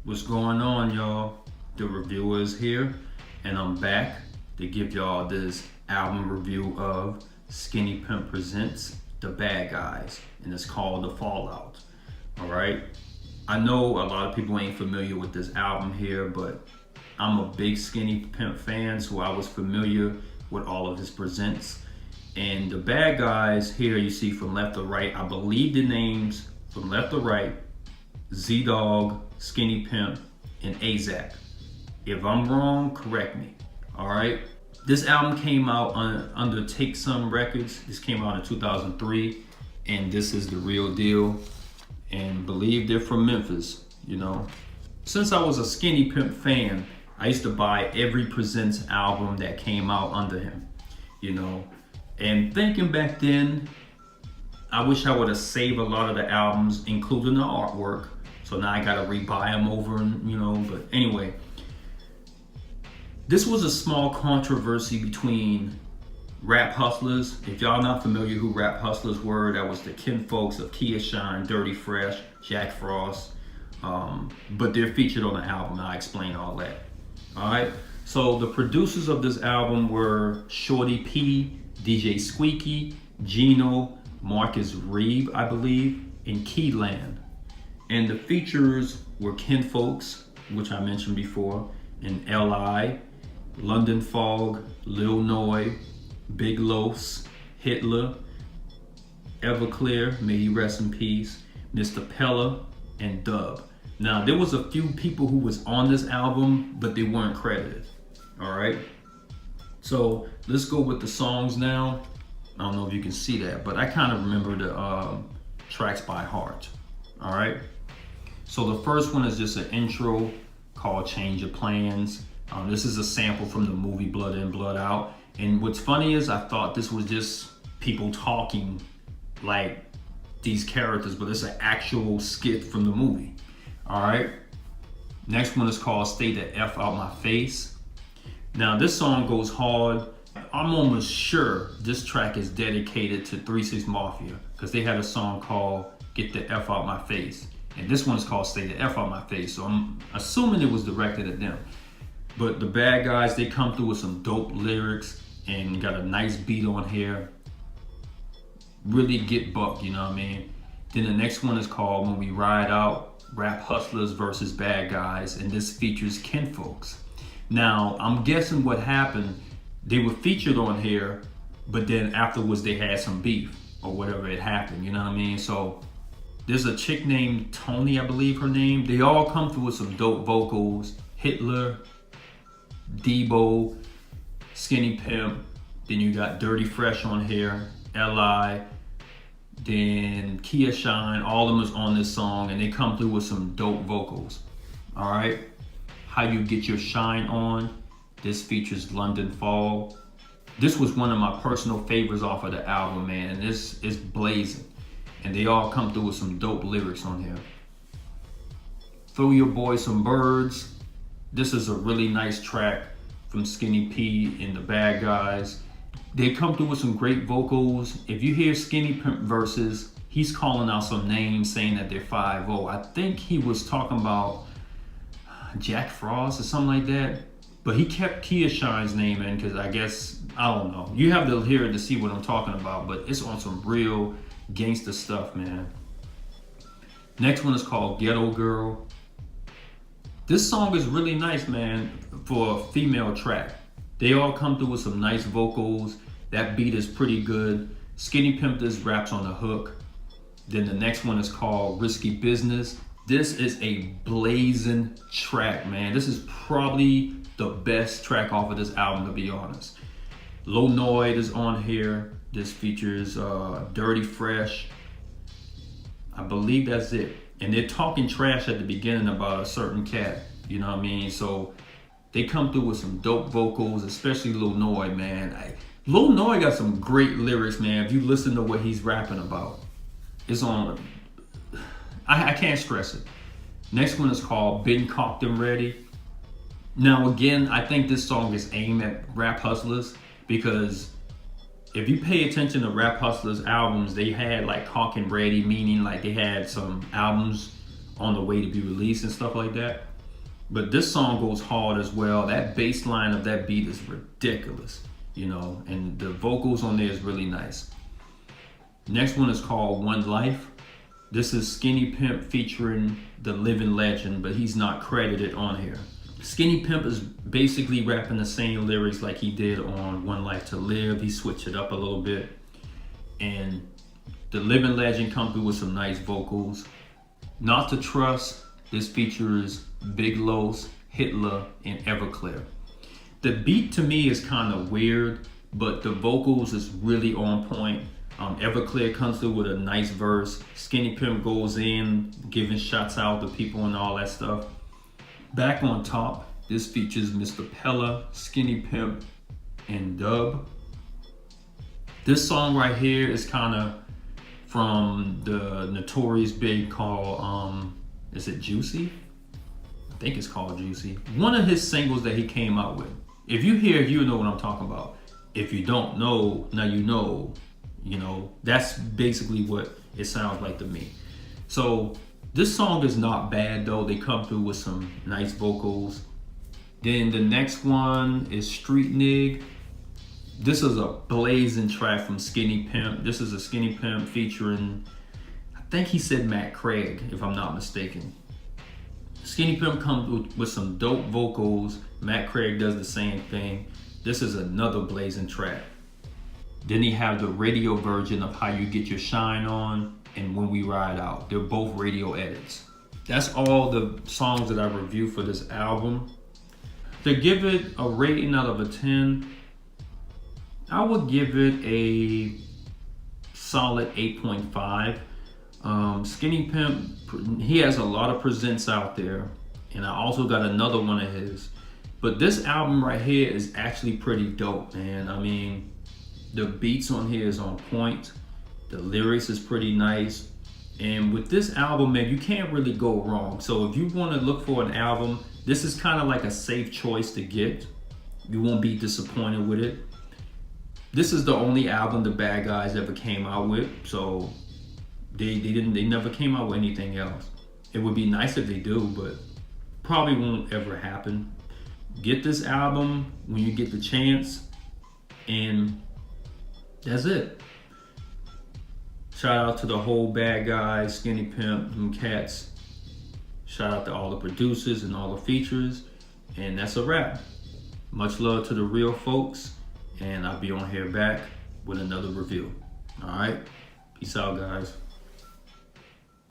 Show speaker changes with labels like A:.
A: What's going on, y'all? The reviewer is here, and I'm back to give y'all this album review of Skinny Pimp Presents The Bad Guys, and it's called The Fallout. Alright? I know a lot of people ain't familiar with this album here, but I'm a big Skinny Pimp fan, so I was familiar with all of his presents. And the bad guys here you see from left to right, I believe the names from left to right, Z-Dog, Skinny Pimp, and Azzack. If I'm wrong, correct me. Alright? This album came out under Take Some Records. This came out in 2003, and this is the real deal. And believe they're from Memphis, you know. Since I was a Skinny Pimp fan, I used to buy every Presents album that came out under him, you know. And thinking back then, I wish I would have saved a lot of the albums, including the artwork. So now I gotta rebuy them over, and you know. But anyway, this was a small controversy between rap hustlers. If y'all not familiar who rap hustlers were, that was the kinfolks of Kia Shine, Dirty Fresh, Jack Frost. But they're featured on the album. I'll explain all that. All right. So the producers of this album were Shorty P, DJ Squeaky, Gino, Marcus Reeve, I believe, and Keyland. And the features were Kinfolks, which I mentioned before, and L.I., London Fog, Lil Noy, Big Los, Hitler, Everclear, may he rest in peace, Mr. Pella, and Dub. Now, there was a few people who was on this album, but they weren't credited, all right? So let's go with the songs now. I don't know if you can see that, but I kind of remember the tracks by heart, all right? So the first one is just an intro called Change Your Plans. This is a sample from the movie Blood In, Blood Out. And what's funny is I thought this was just people talking like these characters, but it's an actual skit from the movie. All right. Next one is called Stay the F Out My Face. Now this song goes hard. I'm almost sure this track is dedicated to 3 6 Mafia because they had a song called Get the F Out My Face. And this one's called Stay the F Out My Face. So I'm assuming it was directed at them. But the bad guys, they come through with some dope lyrics and got a nice beat on here. Really get buck, you know what I mean? Then the next one is called When We Ride Out, Rap Hustlers versus Bad Guys. And this features Kinfolks. Now, I'm guessing what happened, they were featured on here, but then afterwards they had some beef or whatever it happened, you know what I mean? So there's a chick named Tony, I believe her name. They all come through with some dope vocals. Hitler, Debo, Skinny Pimp. Then you got Dirty Fresh on here, L.I., then Kia Shine. All of them is on this song, and they come through with some dope vocals. All right. How You Get Your Shine On. This features London Fog. This was one of my personal favorites off of the album, man. And this is blazing. And they all come through with some dope lyrics on here. Throw Your Boy Some Birds. This is a really nice track from Skinny P and the Bad Guys. They come through with some great vocals. If you hear Skinny Pimp verses, he's calling out some names saying that they're 5-0. I think he was talking about Jack Frost or something like that. But he kept Kia Shine's name in because I guess, I don't know. You have to hear it to see what I'm talking about, but it's on some real gangster stuff, man. Next one is called Ghetto Girl. This song is really nice, man, for a female track. They all come through with some nice vocals. That beat is pretty good. Skinny Pimp just raps on the hook. Then the next one is called Risky Business. This is a blazing track, man. This is probably the best track off of this album, to be honest. Lil Noy is on here. This features Dirty Fresh. I believe that's it. And they're talking trash at the beginning about a certain cat. You know what I mean? So they come through with some dope vocals, especially Lil Noy, man. Lil Noy got some great lyrics, man. If you listen to what he's rapping about, it's on. I can't stress it. Next one is called Been Cocked and Ready. Now again, I think this song is aimed at rap hustlers because if you pay attention to Rap Hustlers albums, they had like Cock and Ready, meaning like they had some albums on the way to be released and stuff like that. But this song goes hard as well. That bass line of that beat is ridiculous, you know, and the vocals on there is really nice. Next one is called One Life. This is Skinny Pimp featuring the living legend, but he's not credited on here. Skinny Pimp is basically rapping the same lyrics like he did on One Life to Live. He switched it up a little bit. And the living legend come through with some nice vocals. Not to Trust, this features Big Los, Hitler, and Everclear. The beat to me is kind of weird, but the vocals is really on point. Everclear comes through with a nice verse. Skinny Pimp goes in, giving shots out to people and all that stuff. Back on top, this features Mr. Pella, Skinny Pimp, and Dub. This song right here is kind of from the Notorious Big called, is it Juicy? I think it's called Juicy. One of his singles that he came out with. If you hear it, you know what I'm talking about. If you don't know, now you know. You know, that's basically what it sounds like to me. So this song is not bad though. They come through with some nice vocals. Then the next one is Street Nig. This is a blazing track from Skinny Pimp. This is a Skinny Pimp featuring, I think he said Matt Craig, if I'm not mistaken. Skinny Pimp comes with some dope vocals. Matt Craig does the same thing. This is another blazing track. Then he have the radio version of How You Get Your Shine On and When We Ride Out. They're both radio edits. That's all the songs that I reviewed for this album. To give it a rating out of a 10, I would give it a solid 8.5. Skinny Pimp, he has a lot of presents out there, and I also got another one of his. But this album right here is actually pretty dope, man. I mean, the beats on here is on point. The lyrics is pretty nice. And with this album, man, you can't really go wrong. So if you want to look for an album, this is kind of like a safe choice to get. You won't be disappointed with it. This is the only album the Bad Guys ever came out with. So they never came out with anything else. It would be nice if they do, but probably won't ever happen. Get this album when you get the chance, and that's it. Shout out to the whole Bad Guys, Skinny Pimp, them cats. Shout out to all the producers and all the features. And that's a wrap. Much love to the real folks. And I'll be on here back with another review. All right? Peace out, guys.